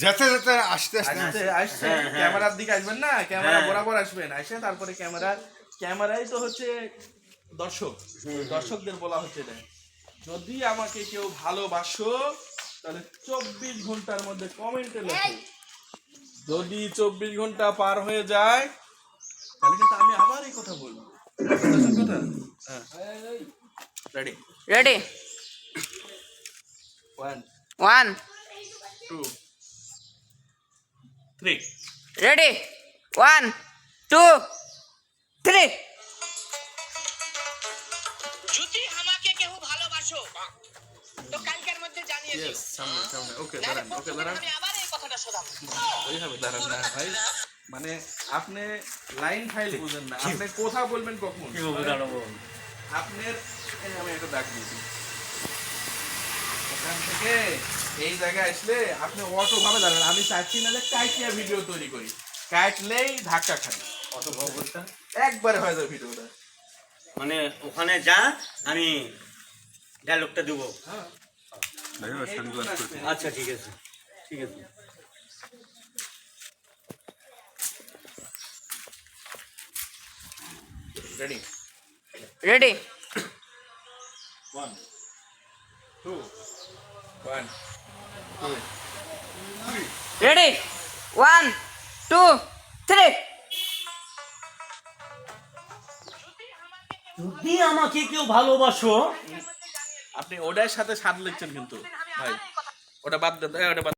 যেতে যেতে আস্তে আসছে ক্যামেরার দিকে আসবেন না, ক্যামেরা বরাবর আসবেন, আসে তারপরে ক্যামেরাই তো হচ্ছে দর্শকদের বলা হচ্ছে এটা। যদি আমাকে কেউ ভালোবাসো তাহলে 24 ঘন্টার মধ্যে কমেন্টে লেখো। যদি 24 ঘন্টা পার হয়ে যায় তাহলে কিন্তু আমি আবার এই কথা বলবো। কথা রেডি রেডি 1 1 2 3 রেডি 1 2 3 যদি আমাকে কেউ ভালোবাসো তো কালকের মধ্যে জানিয়ে দিও। সামনে ওকে দাঁড়ান আমি আবার এই কথাটা শোনাবো। ওইভাবে দাঁড়ান না ভাই, মানে আপনি লাইন ফাইল বুঝেন না, আপনি কথা বলবেন কখন আপনার আমি একটা দাগ দিয়েছি ওখান থেকে এই জায়গায় আসলে আপনি অটো ভাবে দাঁড়ান। আমি চাচ্ছি না যে কাইটিয়া ভিডিও তৈরি করি, কাটলেই ধাক্কা খাই অটো ভাবটা একবারে হয়ে যাবে ভিডিওটা। মানে ওখানে যা আমি ডায়লগটা দেবো। আচ্ছা ঠিক আছে ঠিক আছে। রেডি রেডি 1 2 1 2 3 রেডি 1 2 3 যদি আমাকে কেউ ভালোবাসো, আপনি ওটার সাথে সাথ লিখছেন কিন্তু ভাই, ওটা বাদ দেন, ওটা বাদ